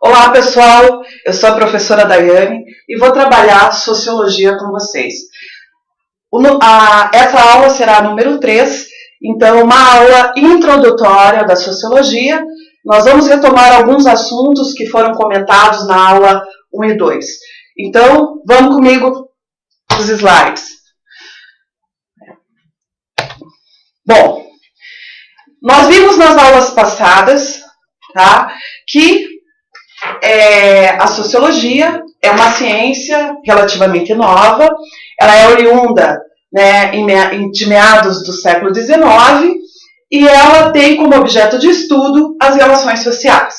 Olá pessoal, eu sou a professora Daiane e vou trabalhar Sociologia com vocês. Essa aula será a número 3, então uma aula introdutória da Sociologia. Nós vamos retomar alguns assuntos que foram comentados na aula 1 e 2. Então, vamos comigo os slides. Bom, nós vimos nas aulas passadas, tá, que a Sociologia é uma ciência relativamente nova, ela é oriunda, né, de meados do século XIX, e ela tem como objeto de estudo as relações sociais.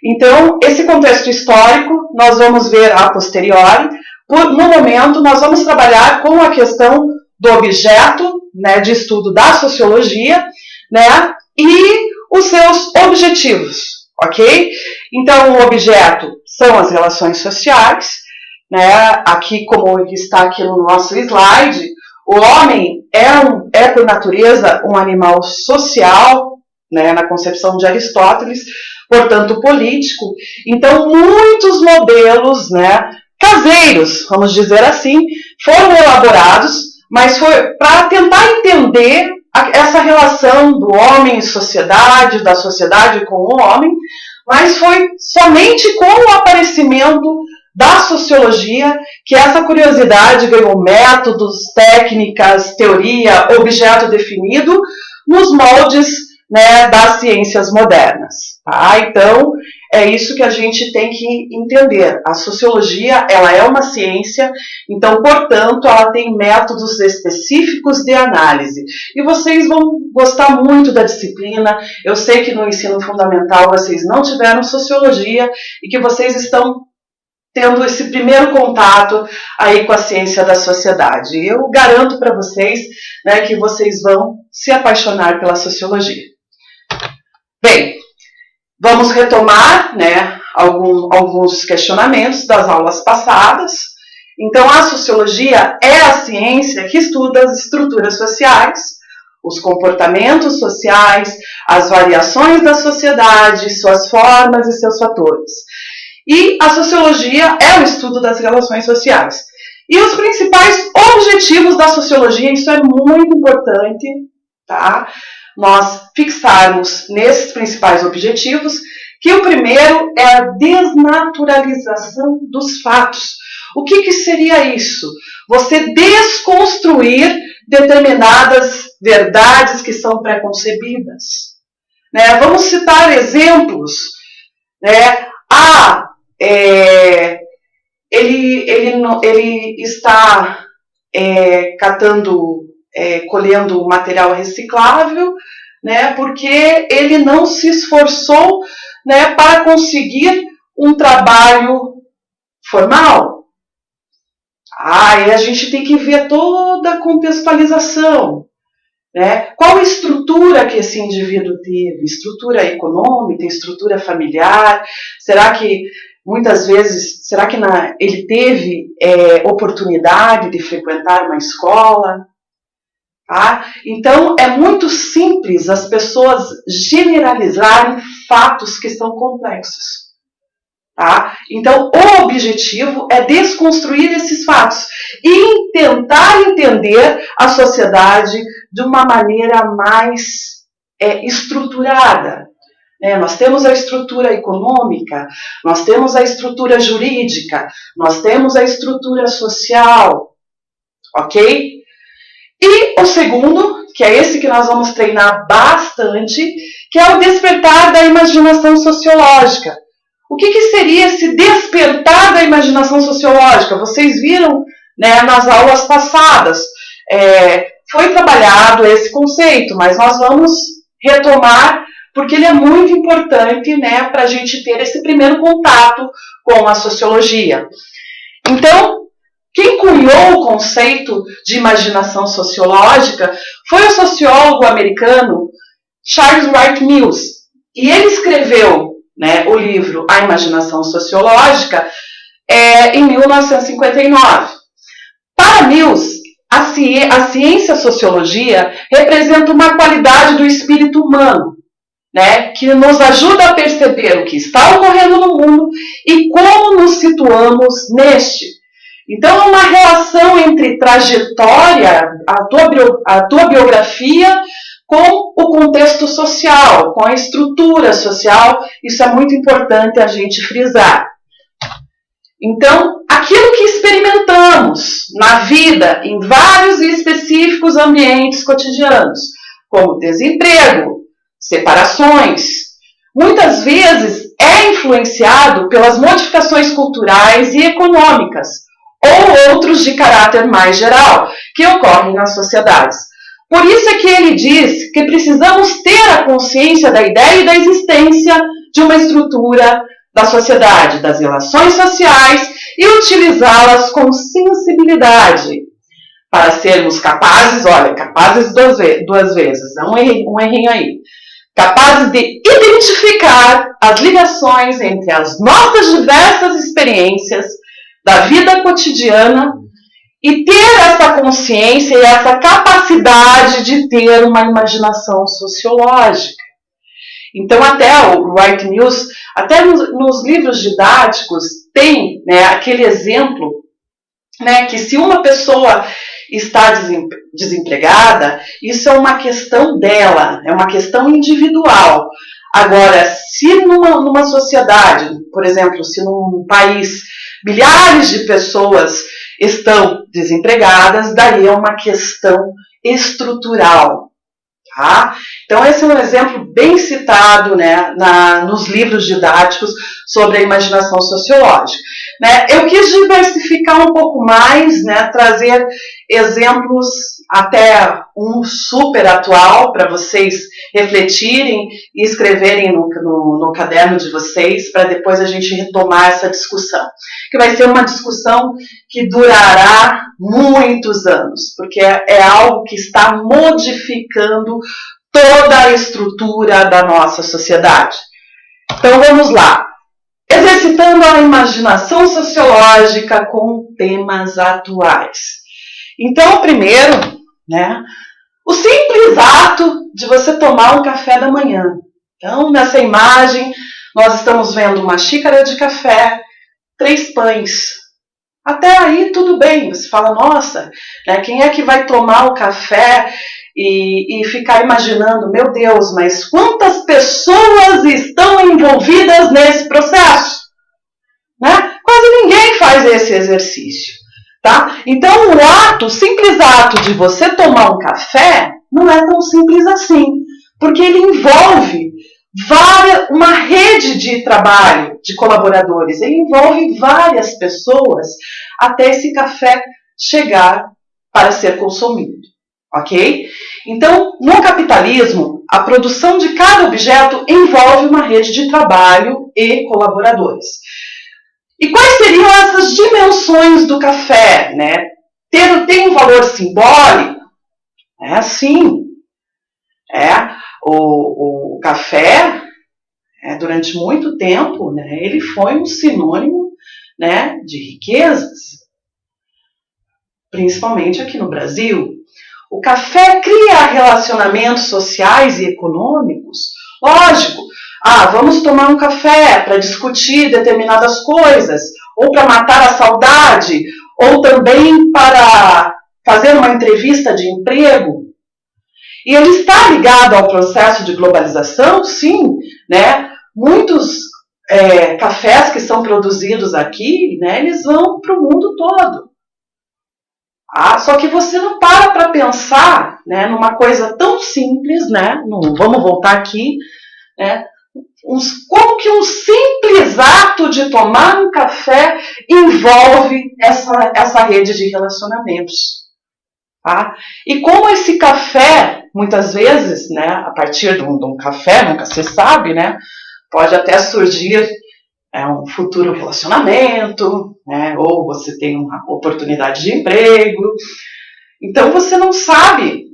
Então, esse contexto histórico nós vamos ver a posteriori. No momento, nós vamos trabalhar com a questão do objeto, né, de estudo da sociologia, né, e os seus objetivos, ok? Então, o objeto são as relações sociais, né, aqui como está aqui no nosso slide, o homem é por natureza um animal social, né, na concepção de Aristóteles, portanto político. Então, muitos modelos, né, caseiros, vamos dizer assim, foram elaborados, mas foi para tentar entender essa relação do homem e sociedade, da sociedade com o homem, mas foi somente com o aparecimento da sociologia que essa curiosidade ganhou métodos, técnicas, teoria, objeto definido nos moldes, né, das ciências modernas. Tá? Então, é isso que a gente tem que entender. A sociologia, ela é uma ciência, então, portanto, ela tem métodos específicos de análise. E vocês vão gostar muito da disciplina. Eu sei que no ensino fundamental vocês não tiveram sociologia e que vocês estão tendo esse primeiro contato aí com a ciência da sociedade. Eu garanto para vocês, né, que vocês vão se apaixonar pela sociologia. Bem, vamos retomar, né, alguns questionamentos das aulas passadas. Então, a sociologia é a ciência que estuda as estruturas sociais, os comportamentos sociais, as variações da sociedade, suas formas e seus fatores. E a sociologia é o estudo das relações sociais. E os principais objetivos da sociologia, isso é muito importante, tá? Nós fixarmos nesses principais objetivos, que o primeiro é a desnaturalização dos fatos. O que seria isso? Você desconstruir determinadas verdades que são preconcebidas. Né? Vamos citar exemplos. Né? Ele está colhendo material reciclável, né, porque ele não se esforçou, né, para conseguir um trabalho formal. E a gente tem que ver toda a contextualização. Né? Qual a estrutura que esse indivíduo teve? Estrutura econômica, estrutura familiar? Será que muitas vezes, ele teve oportunidade de frequentar uma escola? Tá? Então, é muito simples as pessoas generalizarem fatos que são complexos. Tá? Então, o objetivo é desconstruir esses fatos e tentar entender a sociedade de uma maneira mais estruturada. Nós temos a estrutura econômica, nós temos a estrutura jurídica, nós temos a estrutura social, ok? E o segundo, que é esse que nós vamos treinar bastante, que é o despertar da imaginação sociológica. O que seria esse despertar da imaginação sociológica? Vocês viram, né, nas aulas passadas. Foi trabalhado esse conceito, mas nós vamos retomar, porque ele é muito importante, né, para a gente ter esse primeiro contato com a sociologia. Então, quem cunhou o conceito de imaginação sociológica foi o sociólogo americano Charles Wright Mills. E ele escreveu, né, o livro A Imaginação Sociológica em 1959. Para Mills, a ciência, a sociologia, representa uma qualidade do espírito humano, né, que nos ajuda a perceber o que está ocorrendo no mundo e como nos situamos neste. Então, é uma relação entre trajetória, a tua biografia, com o contexto social, com a estrutura social. Isso é muito importante a gente frisar. Então, aquilo que experimentamos na vida, em vários e específicos ambientes cotidianos, como desemprego, separações, muitas vezes é influenciado pelas modificações culturais e econômicas, ou outros de caráter mais geral, que ocorrem nas sociedades. Por isso é que ele diz que precisamos ter a consciência da ideia e da existência de uma estrutura da sociedade, das relações sociais, e utilizá-las com sensibilidade, para sermos capazes, olha, capazes duas vezes, um errinho aí, capazes de identificar as ligações entre as nossas diversas experiências da vida cotidiana e ter essa consciência e essa capacidade de ter uma imaginação sociológica. Então, até o Wright Mills, até nos livros didáticos, tem, né, aquele exemplo, né, que se uma pessoa está desempregada, isso é uma questão dela, é uma questão individual. Agora, se numa sociedade, por exemplo, se num país milhares de pessoas estão desempregadas, daí é uma questão estrutural. Tá? Então, esse é um exemplo bem citado, né, nos livros didáticos sobre a imaginação sociológica. Né? Eu quis diversificar um pouco mais, né, trazer exemplos, até um super atual, para vocês refletirem e escreverem no caderno de vocês, para depois a gente retomar essa discussão. Que vai ser uma discussão que durará muitos anos, porque é algo que está modificando toda a estrutura da nossa sociedade. Então vamos lá. Exercitando a imaginação sociológica com temas atuais. Então, primeiro, né, o simples ato de você tomar um café da manhã. Então, nessa imagem, nós estamos vendo uma xícara de café, 3 pães. Até aí tudo bem, você fala, nossa, né, quem é que vai tomar o café e ficar imaginando, meu Deus, mas quantas pessoas estão envolvidas nesse processo? Né? Quase ninguém faz esse exercício. Tá? Então, o simples ato de você tomar um café não é tão simples assim, porque ele envolve uma rede de trabalho de colaboradores, ele envolve várias pessoas até esse café chegar para ser consumido. Ok? Então, no capitalismo, a produção de cada objeto envolve uma rede de trabalho e colaboradores. E quais seriam essas dimensões do café? Né? Tem um valor simbólico? É assim. O café, durante muito tempo, né, ele foi um sinônimo, né, de riquezas, principalmente aqui no Brasil. O café cria relacionamentos sociais e econômicos. Lógico, vamos tomar um café para discutir determinadas coisas, ou para matar a saudade, ou também para fazer uma entrevista de emprego. E ele está ligado ao processo de globalização, sim, né? Muitos cafés que são produzidos aqui, né, eles vão para o mundo todo. Só que você não para pensar, né, numa coisa tão simples, né? Vamos voltar aqui, né? Como que um simples ato de tomar um café envolve essa rede de relacionamentos. Tá? E como esse café, muitas vezes, né, a partir de um café, nunca se sabe, né, pode até surgir um futuro relacionamento, né, ou você tem uma oportunidade de emprego. Então você não sabe,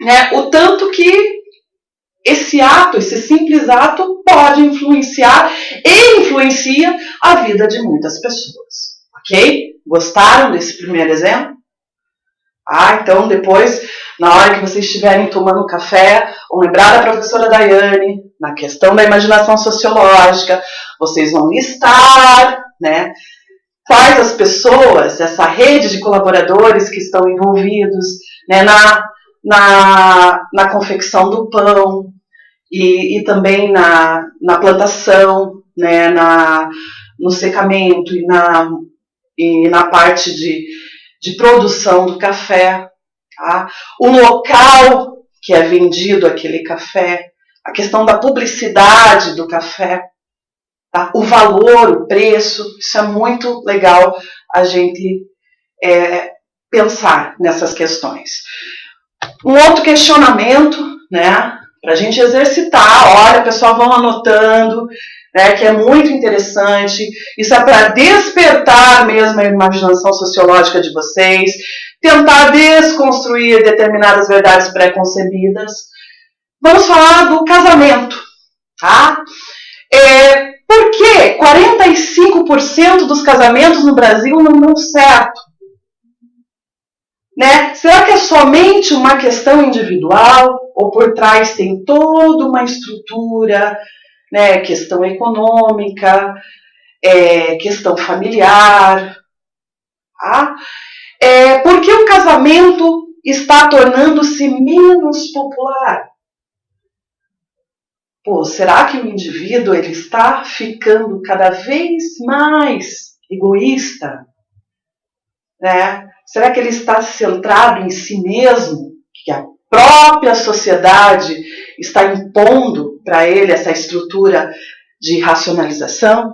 né, o tanto que esse simples ato pode influenciar e influencia a vida de muitas pessoas. Ok? Gostaram desse primeiro exemplo? Então depois, na hora que vocês estiverem tomando café, vão lembrar da professora Daiane, na questão da imaginação sociológica, vocês vão listar, né, quais as pessoas, essa rede de colaboradores que estão envolvidos, né, na confecção do pão e também na plantação, né, no secamento e na parte de produção do café, tá? O local que é vendido aquele café, a questão da publicidade do café, tá? O valor, o preço, isso é muito legal a gente pensar nessas questões. Um outro questionamento, né, para a gente exercitar, olha, pessoal, vão anotando, né, que é muito interessante, isso é para despertar mesmo a imaginação sociológica de vocês, tentar desconstruir determinadas verdades pré-concebidas. Vamos falar do casamento, tá? Por que 45% dos casamentos no Brasil não dão certo? Né? Será que é somente uma questão individual ou por trás tem toda uma estrutura, né? Questão econômica, questão familiar? Tá? Por que o casamento está tornando-se menos popular? Será que o indivíduo ele está ficando cada vez mais egoísta? Né? Será que ele está centrado em si mesmo? Que a própria sociedade está impondo para ele essa estrutura de racionalização?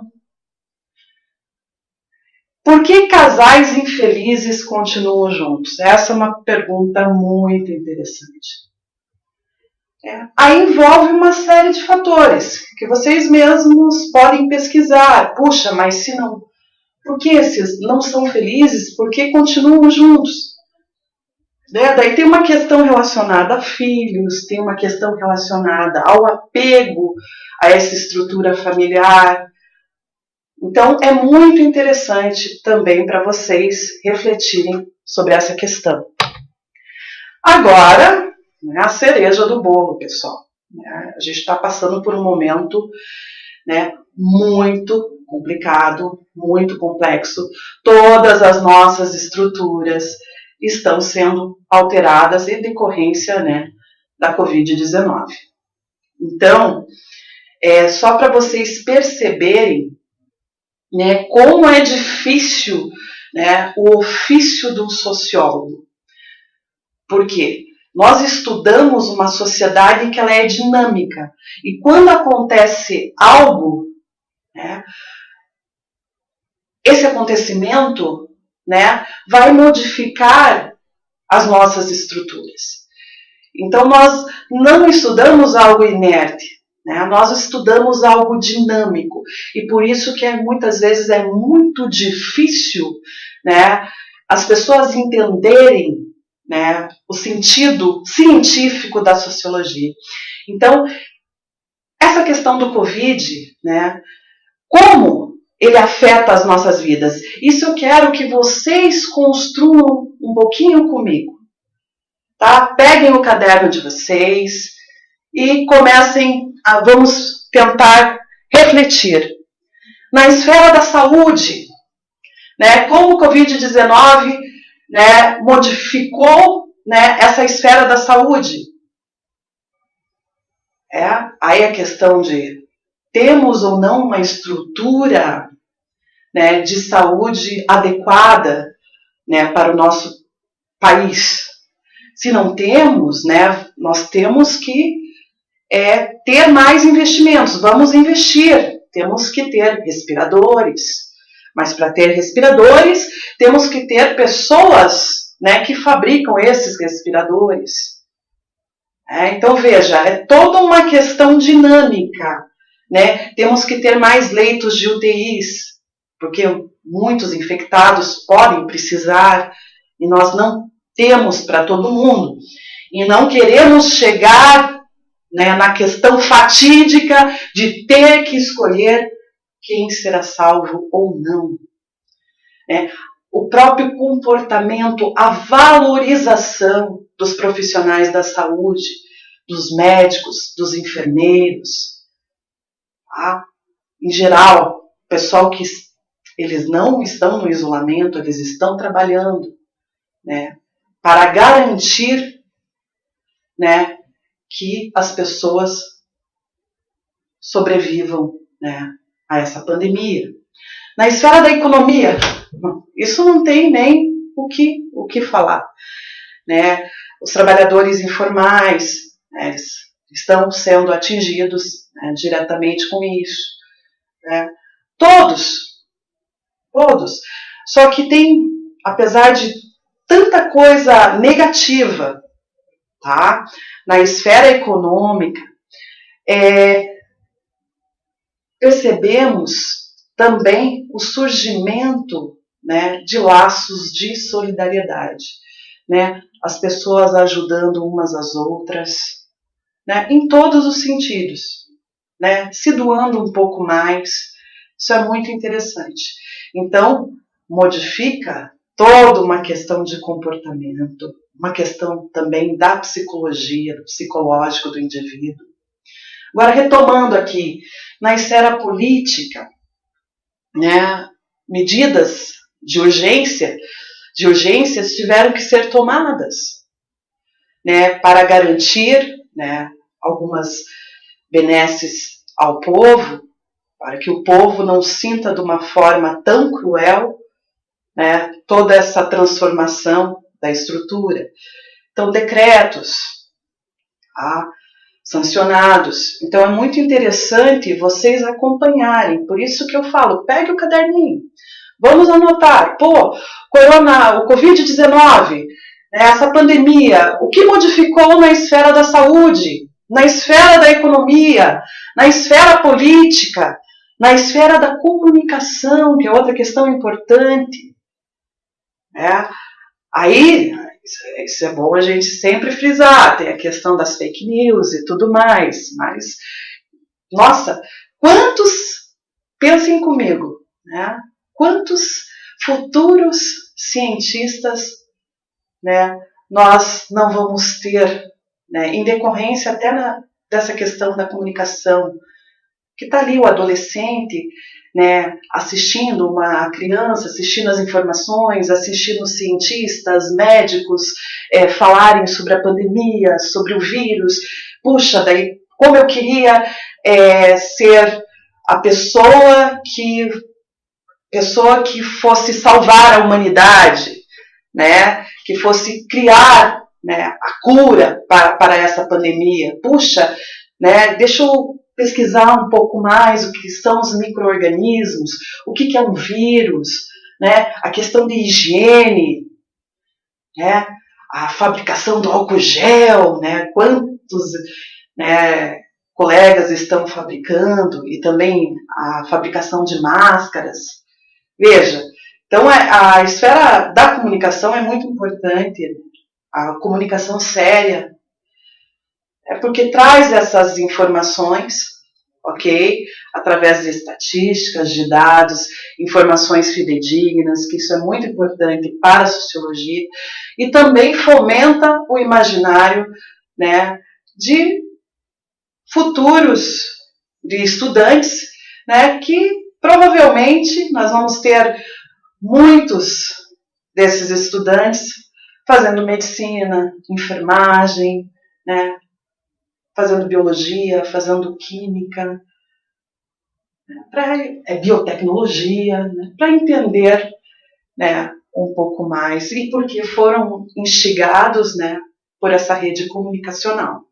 Por que casais infelizes continuam juntos? Essa é uma pergunta muito interessante. Aí envolve uma série de fatores que vocês mesmos podem pesquisar. Puxa, mas se não... Por que esses não são felizes? Por que continuam juntos? Daí tem uma questão relacionada a filhos, tem uma questão relacionada ao apego a essa estrutura familiar. Então, é muito interessante também para vocês refletirem sobre essa questão. Agora, a cereja do bolo, pessoal. A gente está passando por um momento, né, muito complicado, muito complexo. Todas as nossas estruturas estão sendo alteradas em decorrência, né, da Covid-19. Então, só para vocês perceberem, né, como é difícil, né, o ofício do sociólogo. Por quê? Nós estudamos uma sociedade que ela é dinâmica. E quando acontece algo, né, esse acontecimento, né, vai modificar as nossas estruturas. Então, nós não estudamos algo inerte, né, nós estudamos algo dinâmico. E por isso que muitas vezes é muito difícil, né, as pessoas entenderem, né, o sentido científico da sociologia. Então, essa questão do Covid, né, como ele afeta as nossas vidas? Isso eu quero que vocês construam um pouquinho comigo. Tá? Peguem o caderno de vocês e comecem vamos tentar refletir. Na esfera da saúde, né, como o Covid-19, né, modificou, né, essa esfera da saúde. Aí a questão de temos ou não uma estrutura, né, de saúde adequada, né, para o nosso país. Se não temos, né, nós temos que ter mais investimentos. Vamos investir. Temos que ter respiradores. Mas para ter respiradores, temos que ter pessoas, né, que fabricam esses respiradores. Então, veja, é toda uma questão dinâmica. Né? Temos que ter mais leitos de UTIs, porque muitos infectados podem precisar e nós não temos para todo mundo. E não queremos chegar, né, na questão fatídica de ter que escolher quem será salvo ou não. o próprio comportamento, a valorização dos profissionais da saúde, dos médicos, dos enfermeiros, tá? Em geral, o pessoal que eles não estão no isolamento, eles estão trabalhando, né, para garantir, né, que as pessoas sobrevivam, né, a essa pandemia. Na esfera da economia, isso não tem nem o que falar, né? Os trabalhadores informais, né, eles estão sendo atingidos, né, diretamente com isso, né? Todos. Só que tem, apesar de tanta coisa negativa, tá, na esfera econômica, percebemos também o surgimento, né, de laços de solidariedade, né, as pessoas ajudando umas às outras, né, em todos os sentidos, né, se doando um pouco mais. Isso é muito interessante. Então, modifica toda uma questão de comportamento, uma questão também da psicologia, do psicológico do indivíduo. Agora, retomando aqui, na esfera política, né, medidas de urgências tiveram que ser tomadas, né, para garantir, né, algumas benesses ao povo, para que o povo não sinta de uma forma tão cruel, né, toda essa transformação da estrutura. Então, decretos, tá, sancionados. Então, é muito interessante vocês acompanharem. Por isso que eu falo, pegue o caderninho, vamos anotar. Pô, o Covid-19, essa pandemia, o que modificou na esfera da saúde, na esfera da economia, na esfera política, na esfera da comunicação, que é outra questão importante. Aí, isso é bom a gente sempre frisar, tem a questão das fake news e tudo mais, mas, nossa, pensem comigo, né, quantos futuros cientistas, né, nós não vamos ter, né, em decorrência até dessa questão da comunicação, que está ali o adolescente, né, assistindo uma criança, assistindo as informações, assistindo cientistas, médicos falarem sobre a pandemia, sobre o vírus. Puxa, daí como eu queria ser a pessoa que fosse salvar a humanidade, né, que fosse criar, né, a cura para essa pandemia. Puxa, né, deixa eu pesquisar um pouco mais o que são os micro-organismos, o que é um vírus, né, a questão de higiene, né, a fabricação do álcool gel, né, quantos, né, colegas estão fabricando, e também a fabricação de máscaras. Veja, então a esfera da comunicação é muito importante, a comunicação séria, porque traz essas informações, ok? Através de estatísticas, de dados, informações fidedignas, que isso é muito importante para a sociologia, e também fomenta o imaginário, né, de futuros, de estudantes, né, que provavelmente nós vamos ter muitos desses estudantes fazendo medicina, enfermagem, né, fazendo biologia, fazendo química, biotecnologia, né, para entender, né, um pouco mais, e porque foram instigados, né, por essa rede comunicacional.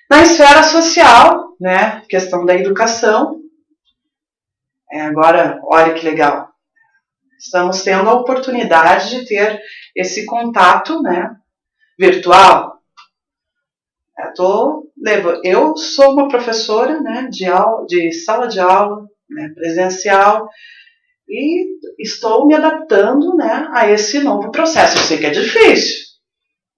Na esfera social, né, questão da educação, agora, olha que legal, estamos tendo a oportunidade de ter esse contato, né, virtual. Eu sou uma professora, né, de sala de aula, né, presencial, e estou me adaptando, né, a esse novo processo. Eu sei que é difícil,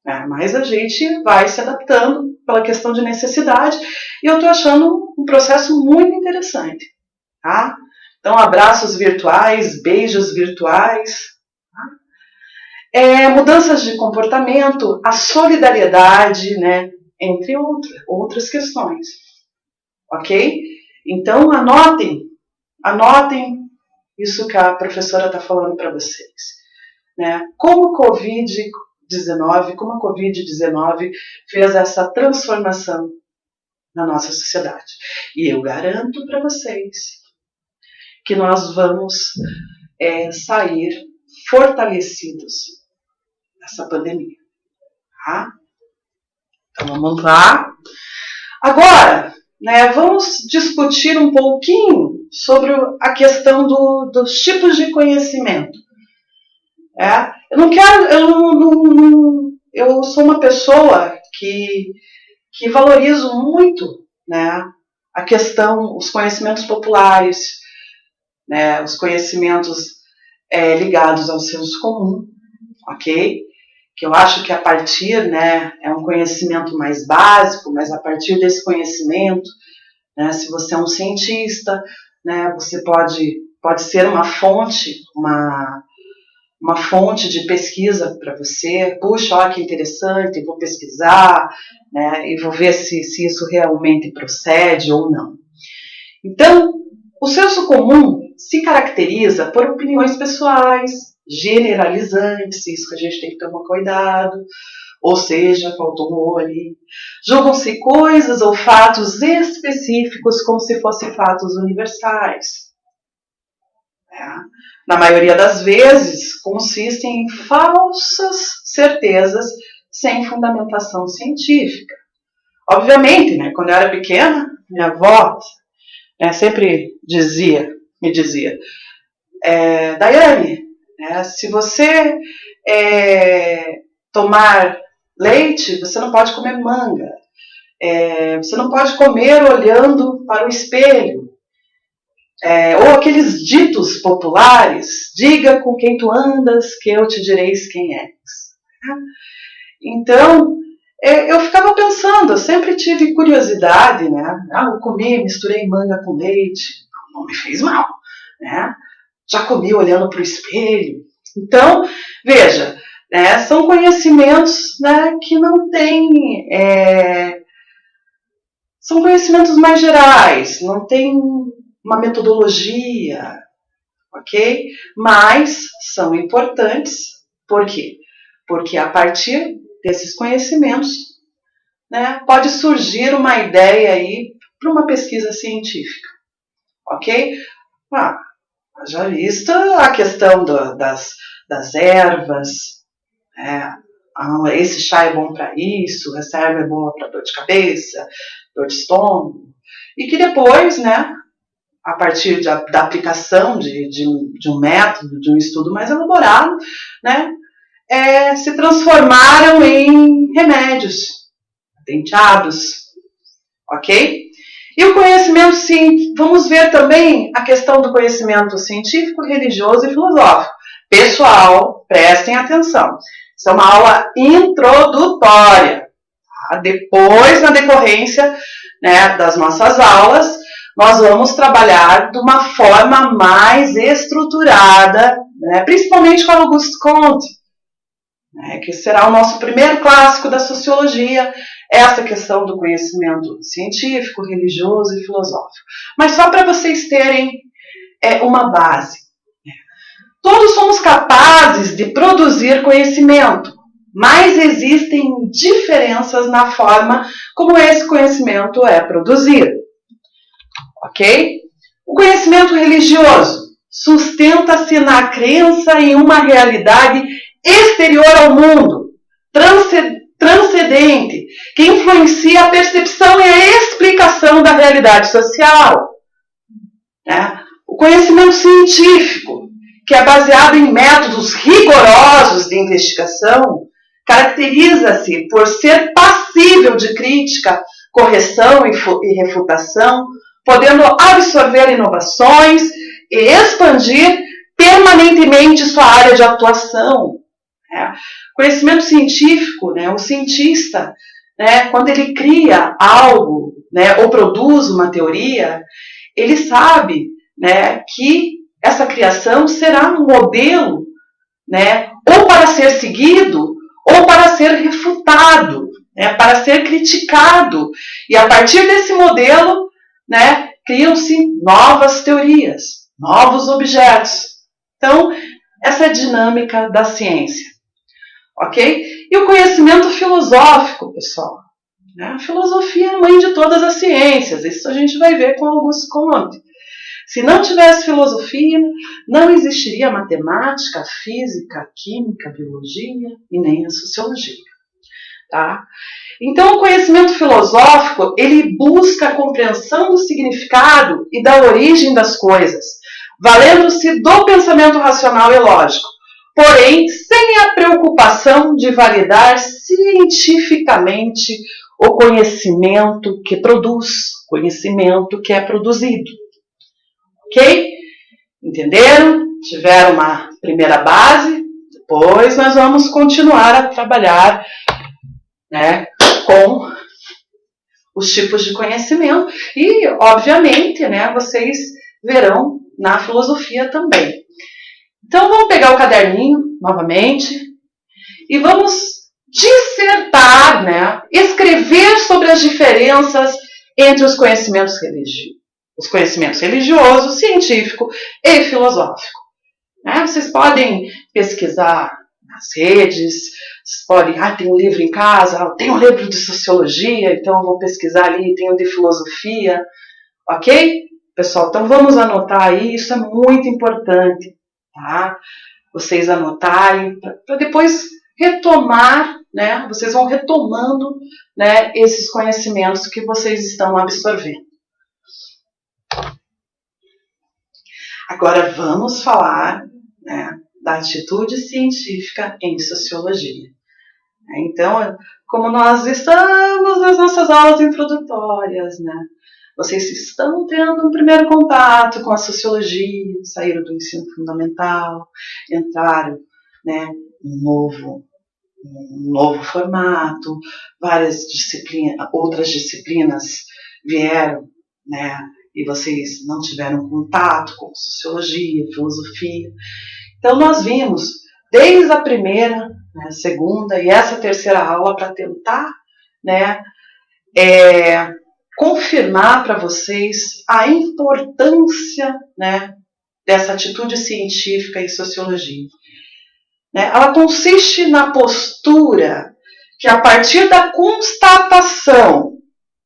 né, mas a gente vai se adaptando pela questão de necessidade, e eu estou achando um processo muito interessante. Tá? Então, abraços virtuais, beijos virtuais, mudanças de comportamento, a solidariedade, né, entre outras questões. Ok? Então, anotem isso que a professora está falando para vocês. Né? Como a Covid-19 fez essa transformação na nossa sociedade. E eu garanto para vocês que nós vamos sair fortalecidos dessa pandemia. Tá? Então vamos lá. Agora, né, vamos discutir um pouquinho sobre a questão dos tipos de conhecimento. Eu sou uma pessoa que valorizo muito, né, a questão, os conhecimentos populares, né, os conhecimentos ligados ao senso comum, ok? Que eu acho que a partir, né, é um conhecimento mais básico, mas a partir desse conhecimento, né, se você é um cientista, né, você pode ser uma fonte, uma fonte de pesquisa para você. Puxa, olha que interessante, eu vou pesquisar, né, e vou ver se isso realmente procede ou não. Então, o senso comum se caracteriza por opiniões pessoais, generalizantes, isso que a gente tem que tomar cuidado, ou seja, faltou um O ali. Julgam-se coisas ou fatos específicos como se fossem fatos universais. Na maioria das vezes, consistem em falsas certezas sem fundamentação científica. Obviamente, né, quando eu era pequena, minha avó sempre me dizia, Daiane, se você tomar leite, você não pode comer manga. Você não pode comer olhando para o espelho. Ou aqueles ditos populares, diga com quem tu andas, que eu te direis quem és. Então, eu ficava pensando, eu sempre tive curiosidade, né? Eu comi, misturei manga com leite, não me fez mal, né? Já comi olhando para o espelho. Então, veja, são conhecimentos, né, que não têm... são conhecimentos mais gerais, não tem uma metodologia, ok? Mas são importantes, por quê? Porque a partir desses conhecimentos, né, pode surgir uma ideia aí para uma pesquisa científica, ok? Já vista a questão das ervas, esse chá é bom para isso, essa erva é boa para dor de cabeça, dor de estômago, e que depois, né, a partir da aplicação de um método, de um estudo mais elaborado, né, se transformaram em remédios, patenteados, ok? E o conhecimento, sim, vamos ver também a questão do conhecimento científico, religioso e filosófico. Pessoal, prestem atenção. Isso é uma aula introdutória. Tá? Depois, na decorrência, né, das nossas aulas, nós vamos trabalhar de uma forma mais estruturada, né, principalmente com Auguste Comte, né, que será o nosso primeiro clássico da sociologia, essa questão do conhecimento científico, religioso e filosófico. Mas só para vocês terem uma base. Todos somos capazes de produzir conhecimento, mas existem diferenças na forma como esse conhecimento é produzido. Ok? O conhecimento religioso sustenta-se na crença em uma realidade exterior ao mundo, transcendente, que influencia a percepção e a explicação da realidade social. O conhecimento científico, que é baseado em métodos rigorosos de investigação, caracteriza-se por ser passível de crítica, correção e refutação, podendo absorver inovações e expandir permanentemente sua área de atuação. Conhecimento científico, né, o cientista, né, quando ele cria algo, né, ou produz uma teoria, ele sabe, né, que essa criação será um modelo, né, ou para ser seguido, ou para ser refutado, né, para ser criticado. E a partir desse modelo, né, criam-se novas teorias, novos objetos. Então, essa é a dinâmica da ciência. Ok? E o conhecimento filosófico, pessoal. Né? A filosofia é a mãe de todas as ciências. Isso a gente vai ver com Auguste Comte. Se não tivesse filosofia, não existiria matemática, física, química, biologia e nem a sociologia. Tá? Então, o conhecimento filosófico, ele busca a compreensão do significado e da origem das coisas, valendo-se do pensamento racional e lógico, porém, sem a preocupação de validar cientificamente o conhecimento que produz, conhecimento que é produzido. Ok? Entenderam? Tiveram uma primeira base, depois nós vamos continuar a trabalhar, né, com os tipos de conhecimento e, obviamente, né, vocês verão na filosofia também. Então, vamos pegar o caderninho novamente e vamos dissertar, né, escrever sobre as diferenças entre os conhecimentos religioso, científico e filosófico. Né? Vocês podem pesquisar nas redes, vocês podem, tem um livro em casa, tem um livro de sociologia, então eu vou pesquisar ali, tem um de filosofia, ok? Pessoal, então vamos anotar aí, isso é muito importante, tá? Vocês anotarem, para depois retomar, né? Vocês vão retomando, né, esses conhecimentos que vocês estão absorvendo. Agora vamos falar, né, da atitude científica em sociologia. Então, como nós estamos nas nossas aulas introdutórias, né, vocês estão tendo um primeiro contato com a sociologia, saíram do ensino fundamental, entraram, né, um novo formato, outras disciplinas vieram, né, e vocês não tiveram contato com sociologia, filosofia. Então, nós vimos desde a primeira, né, segunda e essa terceira aula para tentar, né, confirmar para vocês a importância, né, dessa atitude científica em sociologia. Né? Ela consiste na postura que, a partir da constatação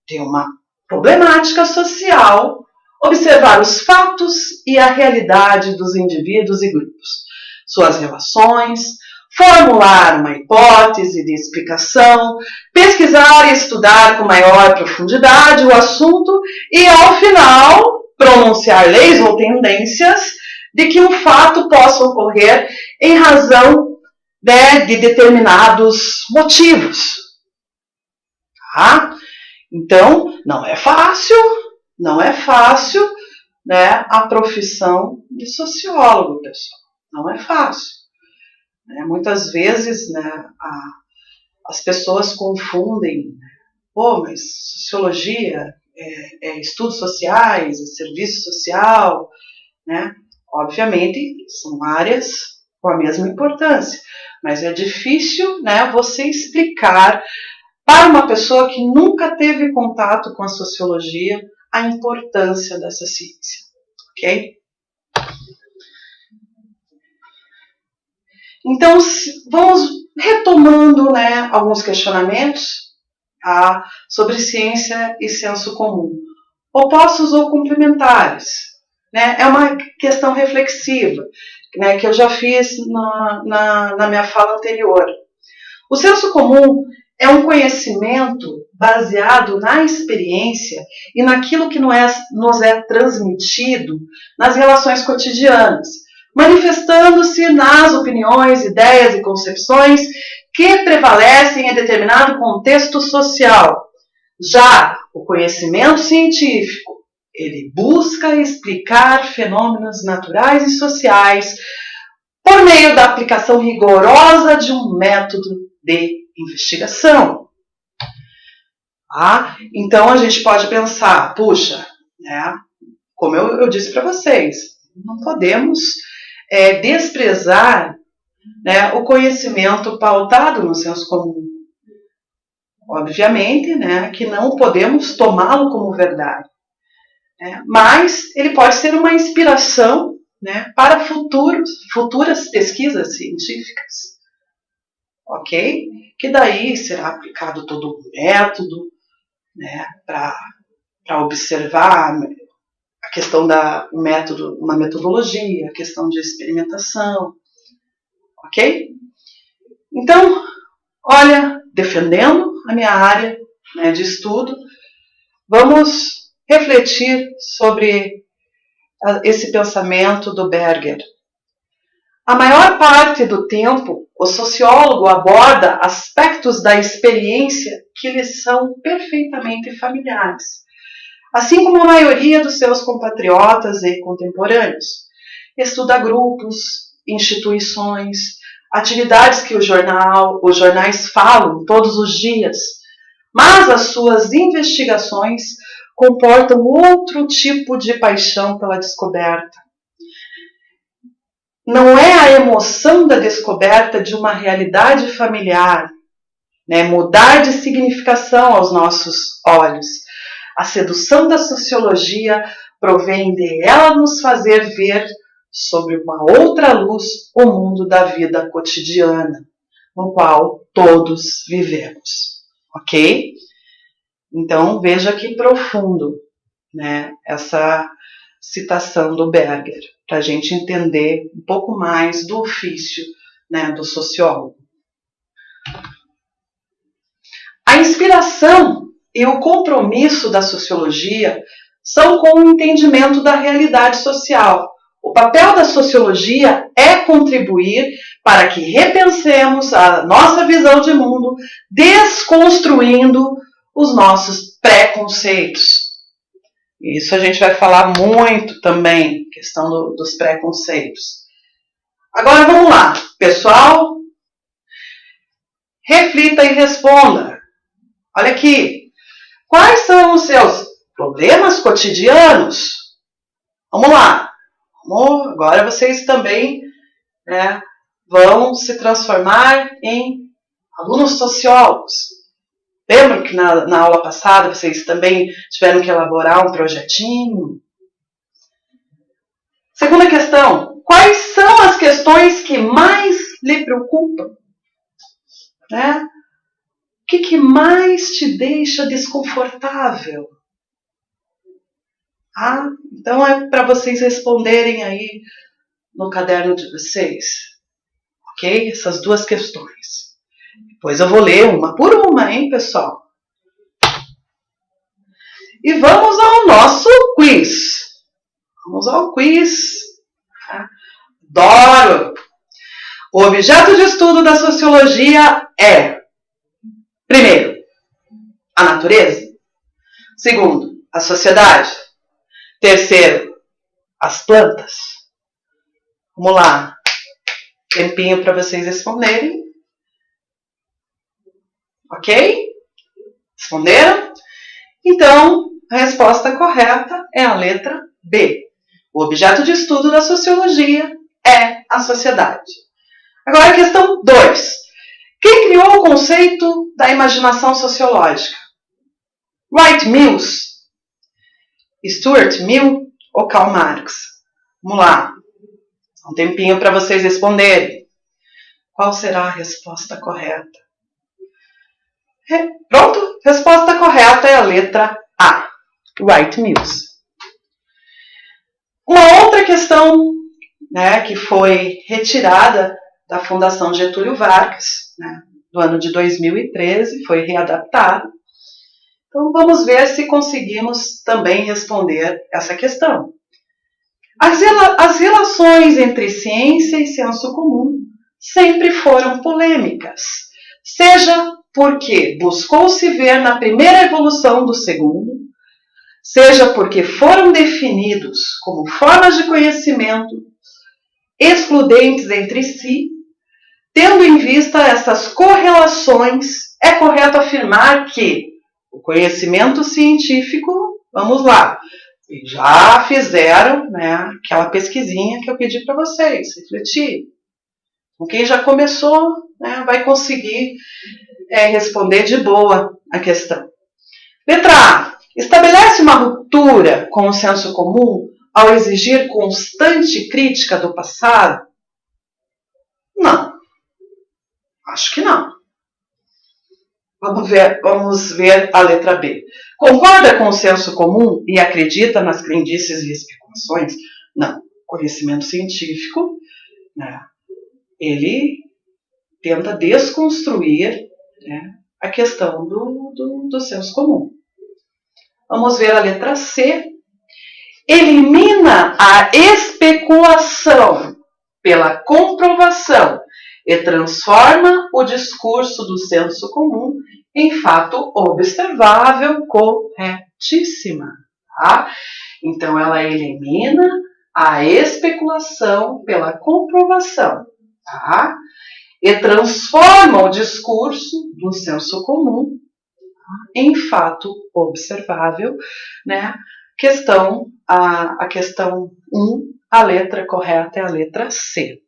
de uma problemática social, observar os fatos e a realidade dos indivíduos e grupos, suas relações, formular uma hipótese de explicação, pesquisar e estudar com maior profundidade o assunto e, ao final, pronunciar leis ou tendências de que um fato possa ocorrer em razão, né, de determinados motivos. Tá? Então, não é fácil, né, a profissão de sociólogo, pessoal. Não é fácil. Muitas vezes, né, as pessoas confundem, mas sociologia é estudos sociais, é serviço social, né? Obviamente, são áreas com a mesma importância, mas é difícil, né, você explicar para uma pessoa que nunca teve contato com a sociologia a importância dessa ciência, ok? Então, vamos retomando, né, alguns questionamentos, tá, sobre ciência e senso comum. Opostos ou complementares? Né, é uma questão reflexiva, né, que eu já fiz na minha fala anterior. O senso comum é um conhecimento baseado na experiência e naquilo que nos é transmitido nas relações cotidianas, manifestando-se nas opiniões, ideias e concepções que prevalecem em determinado contexto social. Já o conhecimento científico, ele busca explicar fenômenos naturais e sociais por meio da aplicação rigorosa de um método de investigação. Então a gente pode pensar, puxa, né, como eu disse para vocês, não podemos desprezar, né, o conhecimento pautado no senso comum. Obviamente, né, que não podemos tomá-lo como verdade, né, mas ele pode ser uma inspiração, né, para futuras pesquisas científicas, ok? Que daí será aplicado todo o método, né, para observar a questão da método, uma metodologia, a questão de experimentação, ok? Então, olha, defendendo a minha área, né, de estudo, vamos refletir sobre esse pensamento do Berger. A maior parte do tempo, o sociólogo aborda aspectos da experiência que lhes são perfeitamente familiares, assim como a maioria dos seus compatriotas e contemporâneos. Estuda grupos, instituições, atividades que os jornais falam todos os dias, mas as suas investigações comportam outro tipo de paixão pela descoberta. Não é a emoção da descoberta de uma realidade familiar, né, mudar de significação aos nossos olhos. A sedução da sociologia provém de ela nos fazer ver sobre uma outra luz o mundo da vida cotidiana, no qual todos vivemos. Ok? Então, veja que profundo, né, essa citação do Berger, para a gente entender um pouco mais do ofício, né, do sociólogo. A inspiração e o compromisso da sociologia são com o entendimento da realidade social. O papel da sociologia é contribuir para que repensemos a nossa visão de mundo, desconstruindo os nossos preconceitos. Isso a gente vai falar muito também, questão dos preconceitos. Agora vamos lá, pessoal, reflita e responda. Olha aqui, quais são os seus problemas cotidianos? Vamos lá, agora vocês também, né, vão se transformar em alunos sociólogos. Lembram que na aula passada vocês também tiveram que elaborar um projetinho? Segunda questão, quais são as questões que mais lhe preocupam? Né? O que mais te deixa desconfortável? Ah, então é para vocês responderem aí no caderno de vocês. Ok? Essas duas questões. Depois eu vou ler uma por uma, hein, pessoal? E vamos ao nosso quiz. Vamos ao quiz. Adoro! O objeto de estudo da sociologia é, primeiro, a natureza. Segundo, a sociedade. Terceiro, as plantas. Vamos lá. Tempinho para vocês responderem. Ok? Responderam? Então, a resposta correta é a letra B. O objeto de estudo da sociologia é a sociedade. Agora a questão 2. Quem criou o conceito da imaginação sociológica? Wright Mills, Stuart Mill ou Karl Marx? Vamos lá. Um tempinho para vocês responderem. Qual será a resposta correta? Pronto? Resposta correta é a letra A. Wright Mills. Uma outra questão, né, que foi retirada da Fundação Getúlio Vargas, né, do ano de 2013, foi readaptada. Então vamos ver se conseguimos também responder essa questão. As relações entre ciência e senso comum sempre foram polêmicas, seja porque buscou-se ver na primeira evolução do segundo, seja porque foram definidos como formas de conhecimento excludentes entre si. Tendo em vista essas correlações, é correto afirmar que o conhecimento científico, vamos lá, já fizeram, né, aquela pesquisinha que eu pedi para vocês refletir. Quem já começou, né, vai conseguir responder de boa a questão. Letra A. Estabelece uma ruptura com o senso comum ao exigir constante crítica do passado? Não. Acho que não. Vamos ver a letra B. Concorda com o senso comum e acredita nas crendices e especulações? Não. Conhecimento científico, né, ele tenta desconstruir, né, a questão do senso comum. Vamos ver a letra C. Elimina a especulação pela comprovação e transforma o discurso do senso comum em fato observável corretíssima. Tá? Então, ela elimina a especulação pela comprovação, tá? E transforma o discurso do senso comum em fato observável, né? A questão 1, a letra correta é a letra C.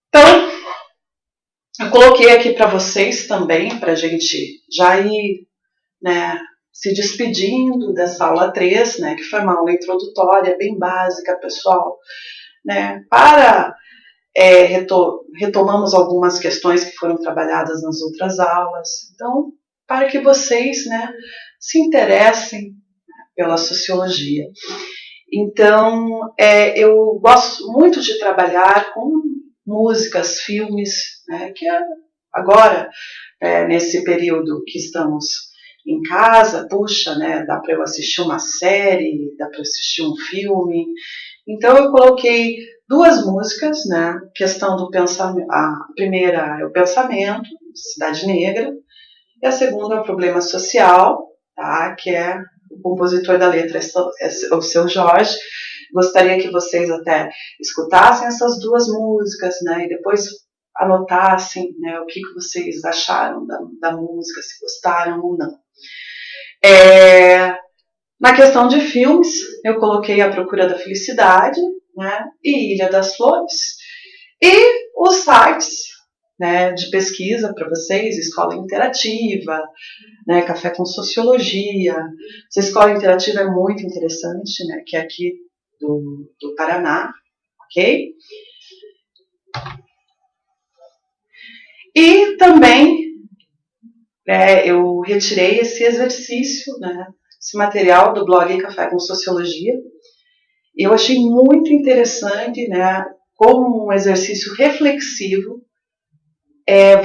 Então, eu coloquei aqui para vocês também, para a gente já ir, né, se despedindo dessa aula 3, né, que foi uma aula introdutória, bem básica, pessoal, né, retomamos algumas questões que foram trabalhadas nas outras aulas, então, para que vocês, né, se interessem pela sociologia. Então, eu gosto muito de trabalhar com músicas, filmes, né, que agora, nesse período que estamos em casa, puxa, né, dá para eu assistir uma série, dá para assistir um filme. Então, eu coloquei 2 músicas, né, questão do pensamento. A primeira é o Pensamento, Cidade Negra, e a segunda é o Problema Social, tá, que é o compositor da letra é o Seu Jorge. Gostaria que vocês até escutassem essas 2 músicas, né, e depois anotassem, né, o que vocês acharam da música, se gostaram ou não. Na questão de filmes, eu coloquei A Procura da Felicidade, né, e Ilha das Flores, e os sites, né, de pesquisa para vocês, Escola Interativa, né, Café com Sociologia. Essa Escola Interativa é muito interessante, né, que é aqui do Paraná, ok? E também eu retirei esse exercício, né, esse material do blog Café com Sociologia. Eu achei muito interessante, né, como um exercício reflexivo,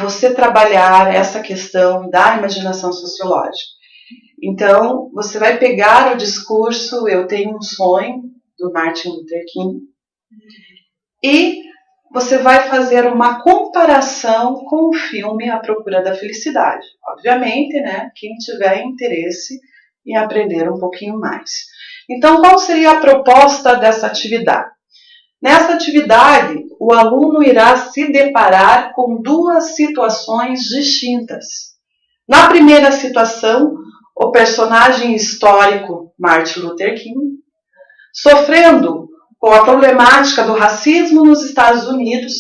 você trabalhar essa questão da imaginação sociológica. Então, você vai pegar o discurso Eu Tenho um Sonho, do Martin Luther King, e você vai fazer uma comparação com o filme A Procura da Felicidade. Obviamente, né, quem tiver interesse em aprender um pouquinho mais. Então, qual seria a proposta dessa atividade? Nessa atividade, o aluno irá se deparar com 2 situações distintas. Na primeira situação, o personagem histórico Martin Luther King, sofrendo com a problemática do racismo nos Estados Unidos,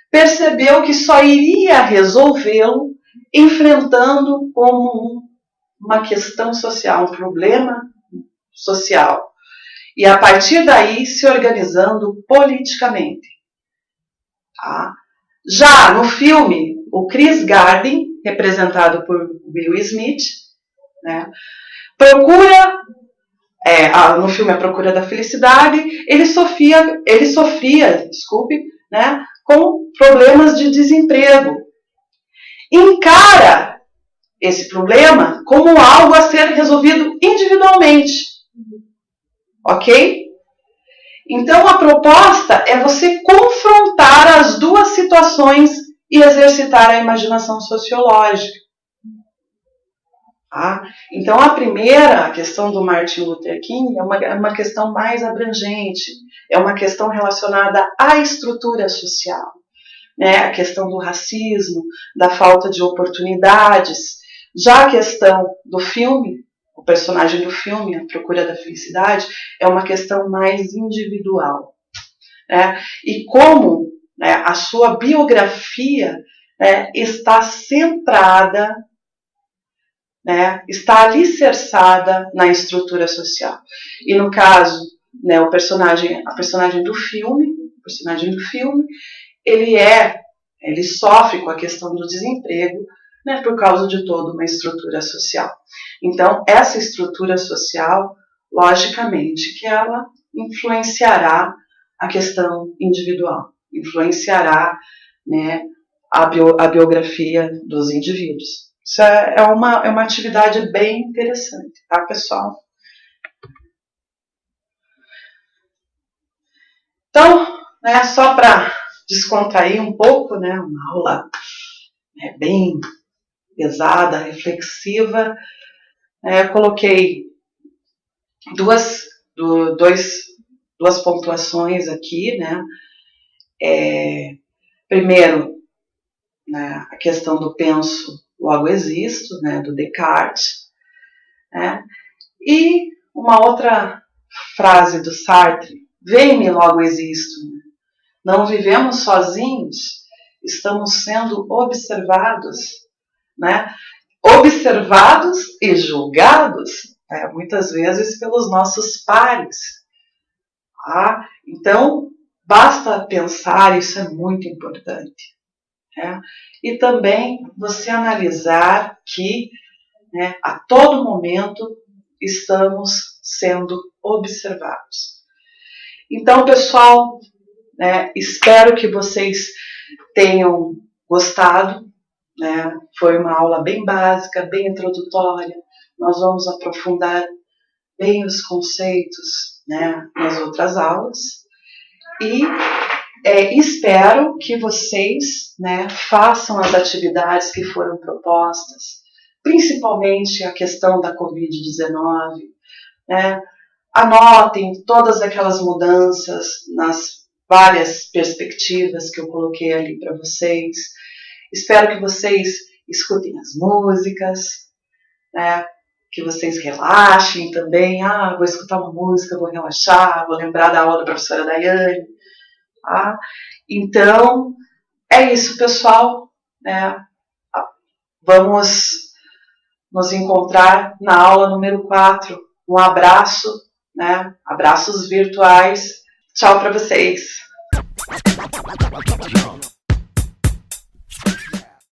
percebeu que só iria resolvê-lo enfrentando como uma questão social, um problema social. E a partir daí se organizando politicamente. Tá? Já no filme, o Chris Gardner, representado por Will Smith, né, no filme A Procura da Felicidade, ele sofria, né, com problemas de desemprego. Encara esse problema como algo a ser resolvido individualmente. Ok? Então, a proposta é você confrontar as 2 situações e exercitar a imaginação sociológica. Tá? Então, a primeira, a questão do Martin Luther King, é uma questão mais abrangente, é uma questão relacionada à estrutura social, né? A questão do racismo, da falta de oportunidades. Já a questão do filme, o personagem do filme, A Procura da Felicidade, é uma questão mais individual, né? E como né, a sua biografia, né, está centrada, né, está alicerçada na estrutura social. E no caso, né, a personagem do filme, ele sofre com a questão do desemprego, né, por causa de toda uma estrutura social. Então, essa estrutura social, logicamente, que ela influenciará a questão individual, influenciará, né, a biografia dos indivíduos. Isso é uma atividade bem interessante, tá, pessoal? Então, né, só para descontrair um pouco, né, uma aula, né, bem pesada, reflexiva, coloquei duas pontuações aqui, né? Primeiro, né, a questão do penso, logo existo, né, do Descartes, né? E uma outra frase do Sartre: vem-me, logo existo. Não vivemos sozinhos, estamos sendo observados, né? Observados e julgados, né, muitas vezes pelos nossos pares. Tá? Então, basta pensar, isso é muito importante. Né? E também você analisar que, né, a todo momento estamos sendo observados. Então, pessoal, né, espero que vocês tenham gostado. Né? Foi uma aula bem básica, bem introdutória. Nós vamos aprofundar bem os conceitos, né, nas outras aulas. E espero que vocês, né, façam as atividades que foram propostas, principalmente a questão da Covid-19. Né? Anotem todas aquelas mudanças nas várias perspectivas que eu coloquei ali para vocês. Espero que vocês escutem as músicas, né? Que vocês relaxem também. Vou escutar uma música, vou relaxar, vou lembrar da aula da professora Daiane. Tá? Então, é isso, pessoal. Né? Vamos nos encontrar na aula número 4. Um abraço, né? Abraços virtuais. Tchau para vocês.